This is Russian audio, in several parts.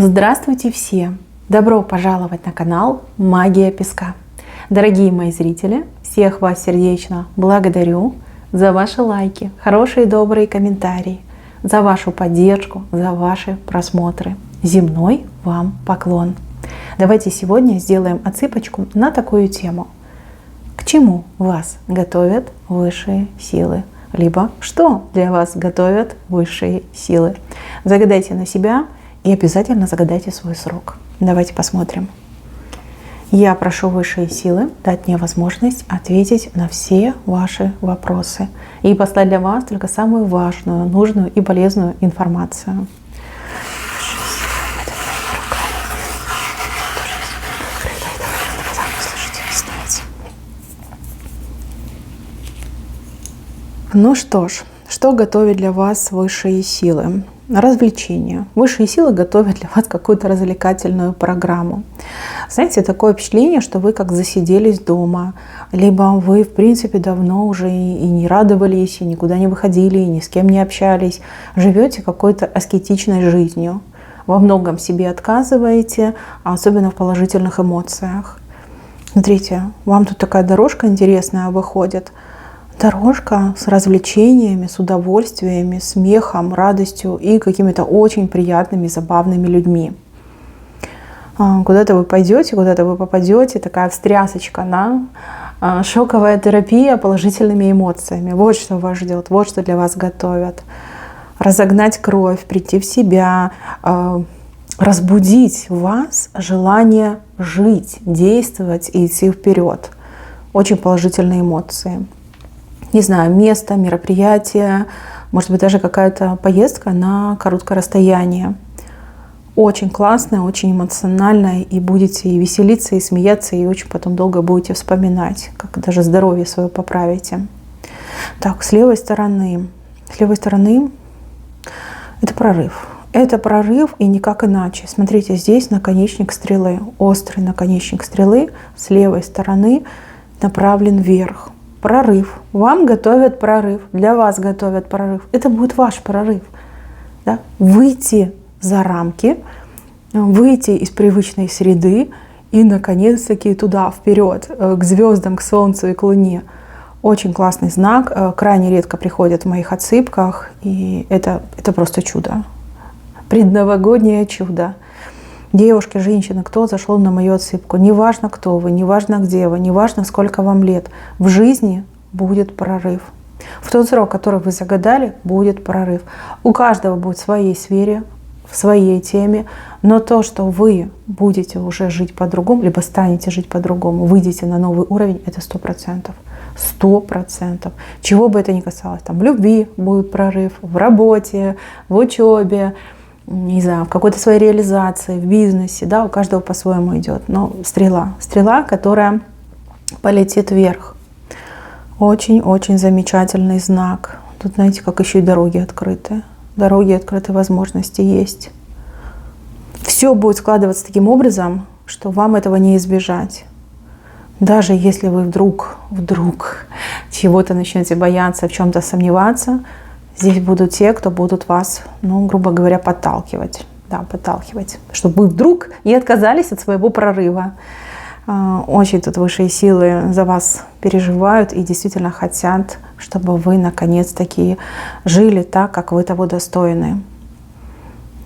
Здравствуйте все! Добро пожаловать на канал Магия Песка. Дорогие мои зрители, всех вас сердечно благодарю за ваши лайки, хорошие добрые комментарии, за вашу поддержку, за ваши просмотры. Земной вам поклон! Давайте сегодня сделаем отсыпочку на такую тему. К чему вас готовят высшие силы? Либо что для вас готовят высшие силы? Загадайте на себя и обязательно загадайте свой срок. Давайте посмотрим. Я прошу высшие силы дать мне возможность ответить на все ваши вопросы и послать для вас только самую важную, нужную и полезную информацию. Ну что ж, что готовят для вас высшие силы? Развлечения. Высшие силы готовят для вас какую-то развлекательную программу. Знаете, такое впечатление, что вы как засиделись дома, либо вы, в принципе, давно уже и не радовались, и никуда не выходили, и ни с кем не общались. Живете какой-то аскетичной жизнью. Во многом себе отказываете, особенно в положительных эмоциях. Смотрите, вам тут такая дорожка интересная выходит. Дорожка с развлечениями, с удовольствиями, смехом, радостью и какими-то очень приятными, забавными людьми. Куда-то вы пойдете, куда-то вы попадете, такая встрясочка, да? Шоковая терапия положительными эмоциями. Вот что вас ждет, вот что для вас готовят. Разогнать кровь, прийти в себя, разбудить в вас желание жить, действовать и идти вперед. Очень положительные эмоции. Не знаю, место, мероприятие, может быть, даже какая-то поездка на короткое расстояние. Очень классная, очень эмоциональная, и будете и веселиться, и смеяться, и очень потом долго будете вспоминать, как даже здоровье свое поправите. Так, с левой стороны. С левой стороны это прорыв. Это прорыв и никак иначе. Смотрите, здесь наконечник стрелы, острый наконечник стрелы с левой стороны направлен вверх. Прорыв. Вам готовят прорыв, для вас готовят прорыв. Это будет ваш прорыв. Да? Выйти за рамки, выйти из привычной среды и, наконец-таки, туда, вперед, к звездам, к Солнцу и к Луне. Очень классный знак, крайне редко приходят в моих отсыпках, и это просто чудо. Предновогоднее чудо. Девушки, женщины, кто зашел на мою отсыпку, неважно, кто вы, неважно, где вы, неважно, сколько вам лет, в жизни будет прорыв. В тот срок, который вы загадали, будет прорыв. У каждого будет в своей сфере, в своей теме, но то, что вы будете уже жить по-другому, либо станете жить по-другому, выйдете на новый уровень, это 100%. 100%. Чего бы это ни касалось, там, в любви будет прорыв, в работе, в учебе, не знаю, в какой-то своей реализации, в бизнесе, да, у каждого по-своему идет. Но стрела, которая полетит вверх. Очень-очень замечательный знак. Тут, знаете, как еще и дороги открыты. Дороги открыты, возможности есть. Все будет складываться таким образом, что вам этого не избежать. Даже если вы вдруг чего-то начнете бояться, в чем-то сомневаться, здесь будут те, кто будут вас, грубо говоря, подталкивать. Да, подталкивать. Чтобы вы вдруг не отказались от своего прорыва. Очень тут высшие силы за вас переживают и действительно хотят, чтобы вы наконец-таки жили так, как вы того достойны.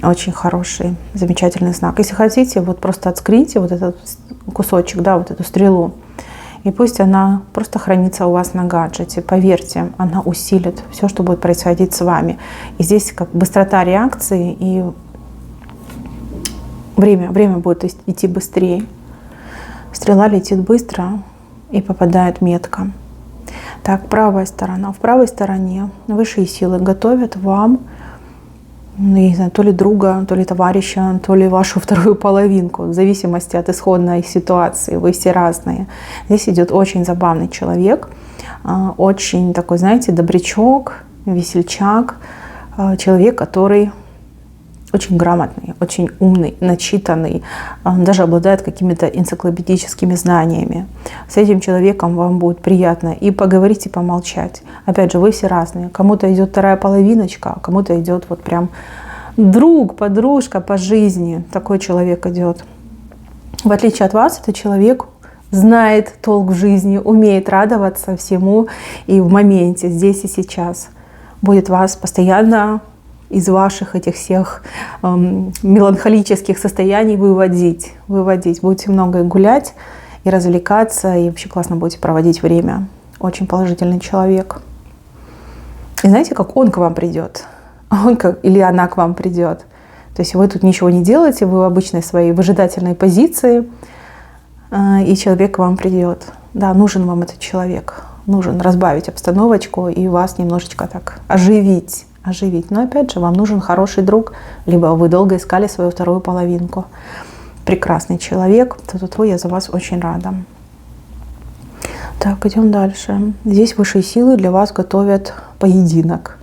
Очень хороший, замечательный знак. Если хотите, вот просто отскрите вот этот кусочек, да, вот эту стрелу. И пусть она просто хранится у вас на гаджете. Поверьте, она усилит все, что будет происходить с вами. И здесь как быстрота реакции и время будет идти быстрее. Стрела летит быстро и попадает метко. Так, правая сторона. В правой стороне высшие силы готовят вам, не знаю, то ли друга, то ли товарища, то ли вашу вторую половинку, в зависимости от исходной ситуации. Вы все разные. Здесь идет очень забавный человек, очень такой, знаете, добрячок, весельчак, человек, который очень грамотный, очень умный, начитанный, он даже обладает какими-то энциклопедическими знаниями. С этим человеком вам будет приятно и поговорить, и помолчать. Опять же, вы все разные. Кому-то идет вторая половиночка, а кому-то идет вот прям друг, подружка по жизни. Такой человек идет. В отличие от вас, этот человек знает толк в жизни, умеет радоваться всему и в моменте, здесь и сейчас. Будет вас постоянно из ваших этих всех меланхолических состояний выводить. Будете много гулять и развлекаться, и вообще классно будете проводить время. Очень положительный человек. И знаете, как он к вам придет? Или она к вам придет. То есть вы тут ничего не делаете, вы в обычной своей выжидательной позиции, и человек к вам придет. Да, нужен вам этот человек. Нужен разбавить обстановочку и вас немножечко так оживить. Но опять же, вам нужен хороший друг, либо вы долго искали свою вторую половинку. Прекрасный человек, я за вас очень рада. Так, идем дальше. Здесь высшие силы для вас готовят поединок.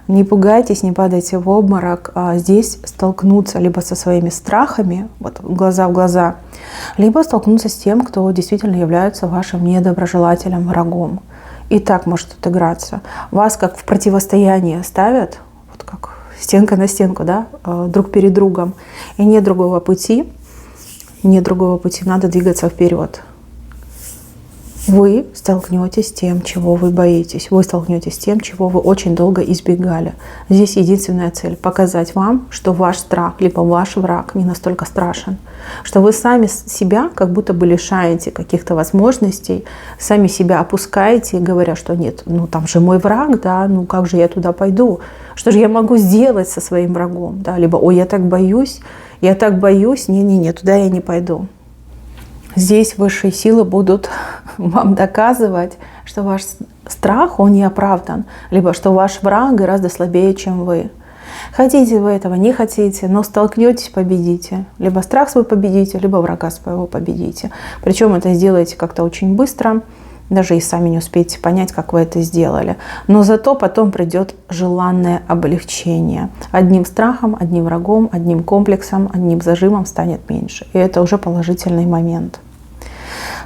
Не пугайтесь, не падайте в обморок. Здесь столкнуться либо со своими страхами, вот глаза в глаза, либо столкнуться с тем, кто действительно является вашим недоброжелателем, врагом. И так может отыграться. Вас как в противостояние ставят, вот как стенка на стенку, да, друг перед другом. И нет другого пути, надо двигаться вперед. Вы столкнетесь с тем, чего вы боитесь. Вы столкнетесь с тем, чего вы очень долго избегали. Здесь единственная цель – показать вам, что ваш страх, либо ваш враг не настолько страшен. Что вы сами себя как будто бы лишаете каких-то возможностей, сами себя опускаете, говоря, что нет, там же мой враг, да, как же я туда пойду? Что же я могу сделать со своим врагом? Да? Либо, я так боюсь, не, туда я не пойду. Здесь высшие силы будут вам доказывать, что ваш страх, он не оправдан, либо что ваш враг гораздо слабее, чем вы. Хотите вы этого, не хотите, но столкнетесь, победите. Либо страх свой победите, либо врага своего победите. Причем это сделаете как-то очень быстро, даже и сами не успеете понять, как вы это сделали. Но зато потом придет желанное облегчение. Одним страхом, одним врагом, одним комплексом, одним зажимом станет меньше. И это уже положительный момент.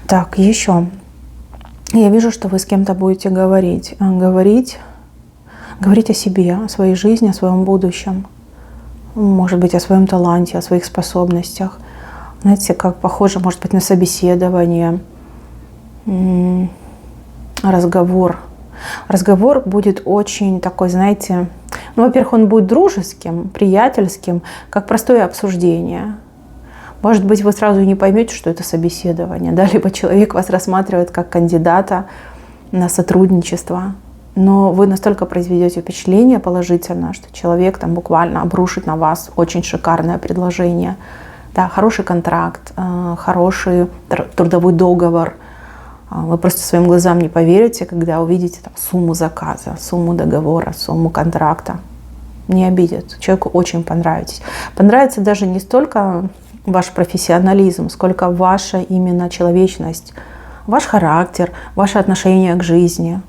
Так, еще. Я вижу, что вы с кем-то будете говорить. Говорить о себе, о своей жизни, о своем будущем. Может быть, о своем таланте, о своих способностях. Знаете, как похоже, может быть, на собеседование. Разговор. Разговор будет очень такой, знаете, во-первых, он будет дружеским, приятельским, как простое обсуждение. Может быть, вы сразу не поймете, что это собеседование, да, либо человек вас рассматривает как кандидата на сотрудничество, но вы настолько произведете впечатление положительное, что человек там буквально обрушит на вас очень шикарное предложение, да, хороший контракт, хороший трудовой договор. Вы просто своим глазам не поверите, когда увидите там сумму заказа, сумму договора, сумму контракта. Не обидит. Человеку очень понравитесь. Понравится даже не столько ваш профессионализм, сколько ваша именно человечность, ваш характер, ваше отношение к жизни.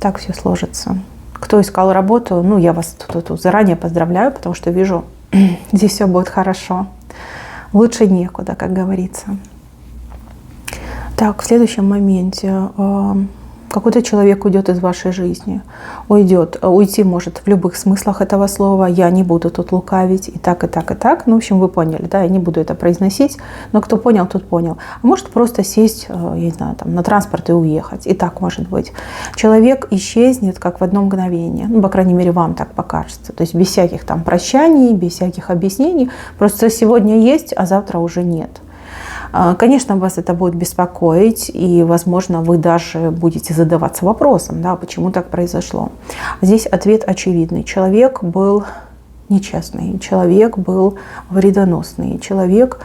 Так все сложится. Кто искал работу, я вас тут заранее поздравляю, потому что вижу, здесь все будет хорошо. Лучше некуда, как говорится. Так, в следующем моменте какой-то человек уйдет из вашей жизни. Уйти может в любых смыслах этого слова. Я не буду тут лукавить и так, и так, и так. В общем, вы поняли, да, я не буду это произносить, но кто понял, тот понял. А может просто сесть, я не знаю, на транспорт и уехать. И так может быть. Человек исчезнет как в одно мгновение. По крайней мере, вам так покажется. То есть без всяких там прощаний, без всяких объяснений. Просто сегодня есть, а завтра уже нет. Конечно, вас это будет беспокоить, и, возможно, вы даже будете задаваться вопросом, да, почему так произошло. Здесь ответ очевидный. Человек был нечестный, человек был вредоносный, человек,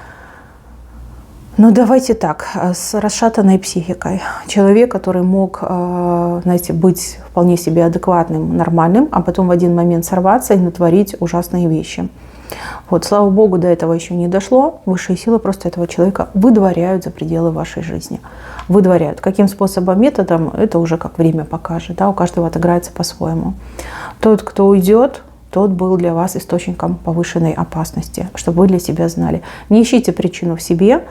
давайте так, с расшатанной психикой. Человек, который мог, знаете, быть вполне себе адекватным, нормальным, а потом в один момент сорваться и натворить ужасные вещи. Слава Богу, до этого еще не дошло. Высшие силы просто этого человека выдворяют за пределы вашей жизни. Выдворяют. Каким способом, методом, это уже как время покажет. Да? У каждого отыграется по-своему. Тот, кто уйдет, тот был для вас источником повышенной опасности, чтобы вы для себя знали. Не ищите причину в себе,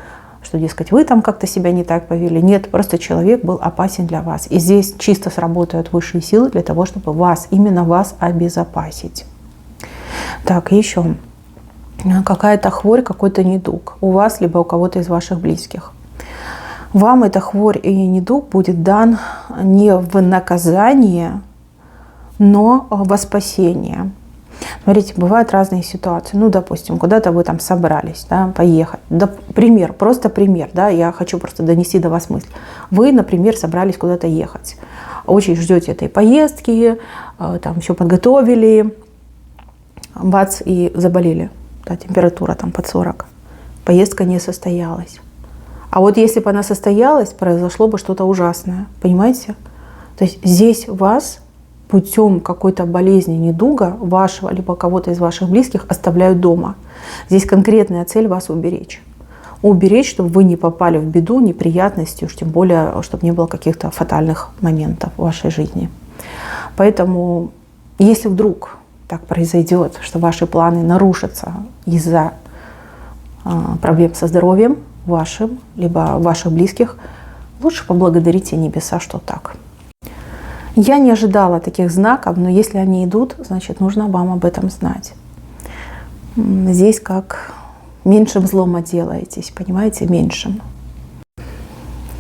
что, дескать, вы там как-то себя не так повели. Нет, просто человек был опасен для вас. И здесь чисто сработают высшие силы для того, чтобы именно вас обезопасить. Так, еще какая-то хворь, какой-то недуг у вас, либо у кого-то из ваших близких. Вам эта хворь и недуг будет дан не в наказание, но во спасение. Смотрите, бывают разные ситуации. Ну, допустим, куда-то вы там собрались, да, поехать. Да, пример, просто пример, да, я хочу просто донести до вас мысль. Вы, например, собрались куда-то ехать. Очень ждете этой поездки, там все подготовили, бац, и заболели. Да, температура там под 40. Поездка не состоялась. А вот если бы она состоялась, произошло бы что-то ужасное. Понимаете? То есть здесь вас путем какой-то болезни, недуга вашего, либо кого-то из ваших близких оставляют дома. Здесь конкретная цель вас уберечь. Уберечь, чтобы вы не попали в беду, неприятности, уж тем более, чтобы не было каких-то фатальных моментов в вашей жизни. Поэтому, если вдруг так произойдет, что ваши планы нарушатся из-за проблем со здоровьем вашим, либо ваших близких, лучше поблагодарите небеса, что так. Я не ожидала таких знаков, но если они идут, значит, нужно вам об этом знать. Здесь как меньшим злом отделаетесь, понимаете, меньшим.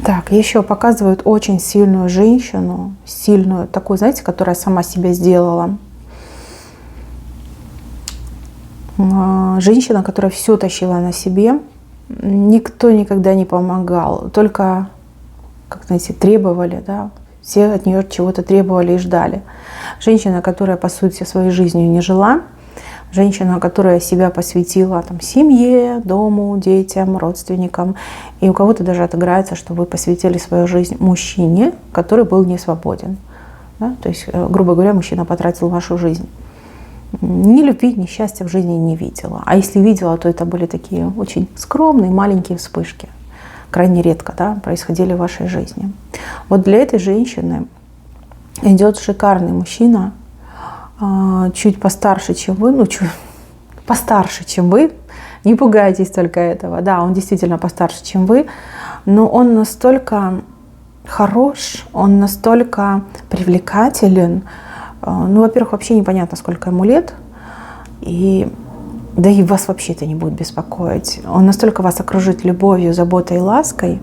Так, еще показывают очень сильную женщину, сильную, такую, знаете, которая сама себя сделала. Женщина, которая все тащила на себе, никто никогда не помогал, только, как знаете, требовали, да, все от нее чего-то требовали и ждали. Женщина, которая, по сути, своей жизнью не жила, женщина, которая себя посвятила там, семье, дому, детям, родственникам, и у кого-то даже отыграется, что вы посвятили свою жизнь мужчине, который был не свободен. Да? То есть, грубо говоря, мужчина потратил вашу жизнь. Ни любви, ни счастья в жизни не видела. А если видела, то это были такие очень скромные, маленькие вспышки. Крайне редко, да, происходили в вашей жизни. Вот для этой женщины идет шикарный мужчина, чуть постарше, чем вы, ну, чуть постарше, чем вы. Не пугайтесь только этого. Да, он действительно постарше, чем вы, но он настолько хорош, он настолько привлекателен. Ну, во-первых, вообще непонятно, сколько ему лет, да и вас вообще это не будет беспокоить. Он настолько вас окружит любовью, заботой и лаской,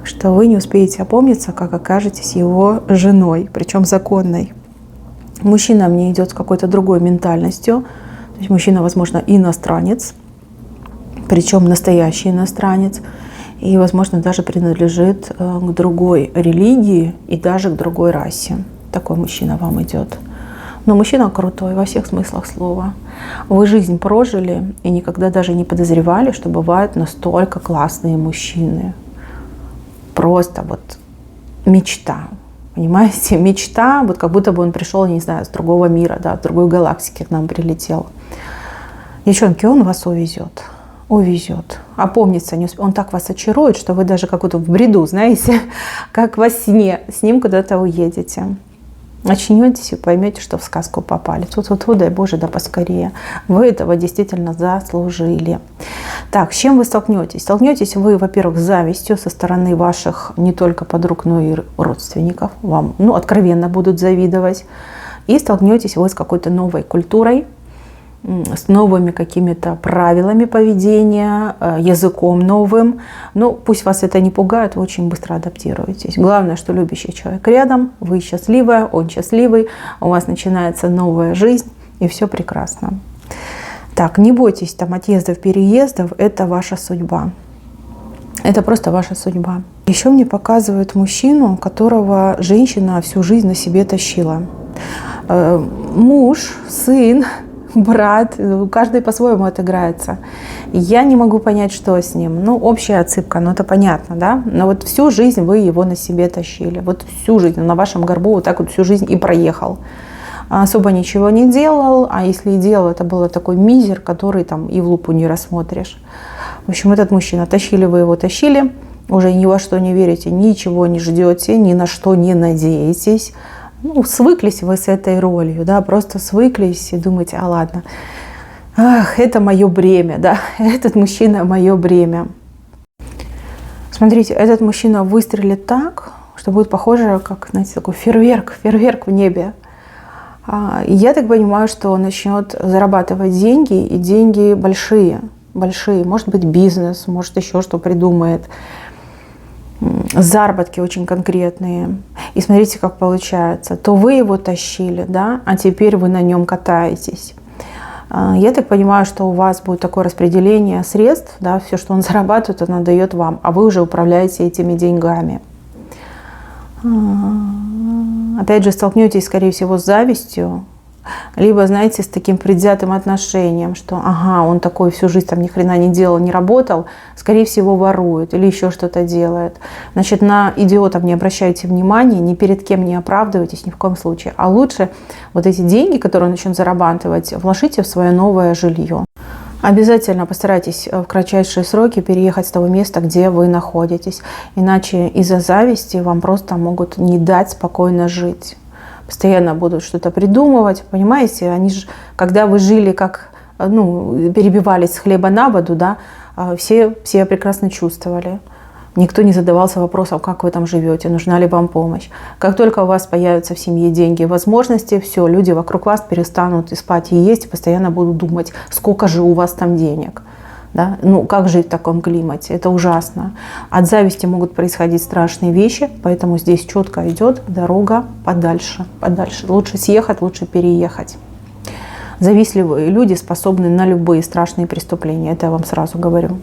что вы не успеете опомниться, как окажетесь его женой, причем законной. Мужчина мне идет с какой-то другой ментальностью. То есть мужчина, возможно, иностранец, причем настоящий иностранец, и, возможно, даже принадлежит к другой религии и даже к другой расе. Такой мужчина вам идет. Но мужчина крутой во всех смыслах слова. Вы жизнь прожили и никогда даже не подозревали, что бывают настолько классные мужчины. Просто вот мечта. Понимаете? Мечта, вот как будто бы он пришел, не знаю, с другого мира, да, с другой галактики к нам прилетел. Девчонки, он вас увезет. Увезет. Опомниться не успеет. Он так вас очарует, что вы даже как будто в бреду, знаете, как во сне с ним куда-то уедете. Очнетесь и поймете, что в сказку попали. Тут, дай Боже, да поскорее. Вы этого действительно заслужили. Так, с чем вы столкнетесь? Столкнетесь вы, во-первых, с завистью со стороны ваших не только подруг, но и родственников. Вам, откровенно будут завидовать. И столкнетесь вы с какой-то новой культурой, с новыми какими-то правилами поведения, языком новым. Но пусть вас это не пугает, вы очень быстро адаптируетесь. Главное, что любящий человек рядом, вы счастливая, он счастливый, у вас начинается новая жизнь, и все прекрасно. Так, не бойтесь там отъездов, переездов, это ваша судьба. Это просто ваша судьба. Еще мне показывают мужчину, которого женщина всю жизнь на себе тащила. Муж, сын, брат, каждый по-своему отыграется. Я не могу понять, что с ним. Общая отсыпка, это понятно, да? Но вот всю жизнь вы его на себе тащили. Вот всю жизнь, на вашем горбу вот так вот всю жизнь и проехал. Особо ничего не делал, а если и делал, это был такой мизер, который там и в лупу не рассмотришь. В общем, этот мужчина, тащили вы его, тащили, уже ни во что не верите, ничего не ждете, ни на что не надеетесь. Свыклись вы с этой ролью, да, просто свыклись и думаете, ладно, это мое бремя, да, этот мужчина мое бремя. Смотрите, этот мужчина выстрелит так, что будет похоже, как, знаете, такой фейерверк в небе. Я так понимаю, что он начнет зарабатывать деньги, и деньги большие, большие. Может быть, бизнес, может, еще что придумает. Заработки очень конкретные. И смотрите, как получается. То вы его тащили, да, а теперь вы на нем катаетесь. Я так понимаю, что у вас будет такое распределение средств, да, все, что он зарабатывает, он отдает вам, а вы уже управляете этими деньгами. Опять же, столкнетесь, скорее всего, с завистью, либо, знаете, с таким предвзятым отношением, что, ага, он такой всю жизнь там ни хрена не делал, не работал, скорее всего, ворует или еще что-то делает. Значит, на идиотов не обращайте внимания, ни перед кем не оправдывайтесь ни в коем случае. А лучше вот эти деньги, которые он начнет зарабатывать, вложите в свое новое жилье. Обязательно постарайтесь в кратчайшие сроки переехать с того места, где вы находитесь. Иначе из-за зависти вам просто могут не дать спокойно жить. Постоянно будут что-то придумывать, понимаете? Они же, когда вы жили как, перебивались с хлеба на воду, да, все прекрасно чувствовали. Никто не задавался вопросом, как вы там живете, нужна ли вам помощь. Как только у вас появятся в семье деньги и возможности, все, люди вокруг вас перестанут и спать, и есть, и постоянно будут думать, сколько же у вас там денег. Да? Как жить в таком климате? Это ужасно. От зависти могут происходить страшные вещи, поэтому здесь четко идет дорога подальше, подальше. Лучше съехать, лучше переехать. Завистливые люди способны на любые страшные преступления, это я вам сразу говорю.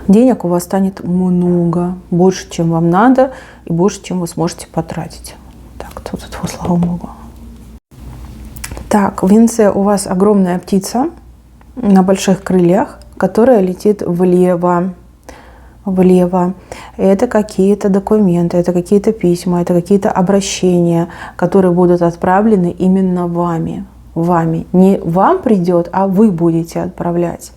Денег у вас станет много, больше, чем вам надо, и больше, чем вы сможете потратить. Так, тут, слава богу. Так, в венце у вас огромная птица на больших крыльях, которая летит влево. Влево. Это какие-то документы, это какие-то письма, это какие-то обращения, которые будут отправлены именно вами. Не вам придет, а вы будете отправлять.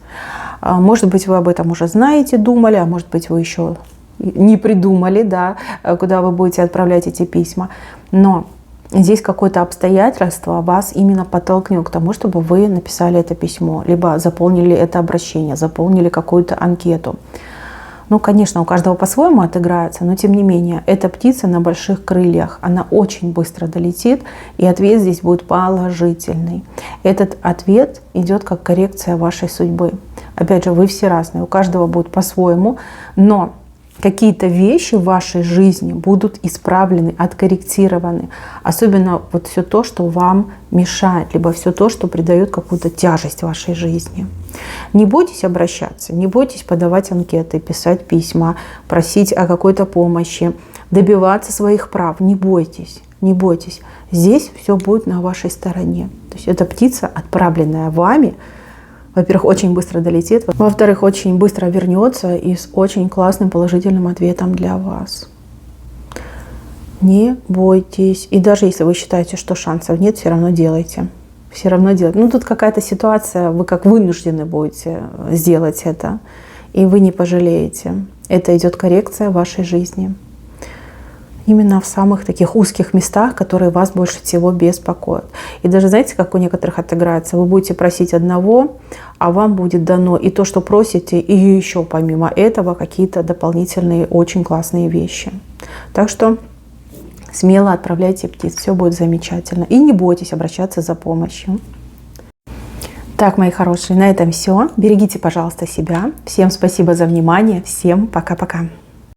Может быть, вы об этом уже знаете, думали, а может быть, вы еще не придумали, да, куда вы будете отправлять эти письма. Но здесь какое-то обстоятельство вас именно подтолкнет к тому, чтобы вы написали это письмо, либо заполнили это обращение, заполнили какую-то анкету. Конечно, у каждого по-своему отыграется, но тем не менее, эта птица на больших крыльях, она очень быстро долетит, и ответ здесь будет положительный. Этот ответ идет как коррекция вашей судьбы. Опять же, вы все разные, у каждого будет по-своему, но какие-то вещи в вашей жизни будут исправлены, откорректированы. Особенно вот все то, что вам мешает, либо все то, что придает какую-то тяжесть вашей жизни. Не бойтесь обращаться, не бойтесь подавать анкеты, писать письма, просить о какой-то помощи, добиваться своих прав. Не бойтесь, не бойтесь. Здесь все будет на вашей стороне. То есть эта птица, отправленная вами, во-первых, очень быстро долетит, во-вторых, очень быстро вернется и с очень классным положительным ответом для вас. Не бойтесь. И даже если вы считаете, что шансов нет, все равно делайте. Все равно делайте. Тут какая-то ситуация, вы как вынуждены будете сделать это, и вы не пожалеете. Это идет коррекция вашей жизни. Именно в самых таких узких местах, которые вас больше всего беспокоят. И даже знаете, как у некоторых отыграется? Вы будете просить одного, а вам будет дано и то, что просите, и еще помимо этого какие-то дополнительные очень классные вещи. Так что смело отправляйте птиц, все будет замечательно. И не бойтесь обращаться за помощью. Так, мои хорошие, на этом все. Берегите, пожалуйста, себя. Всем спасибо за внимание. Всем пока-пока.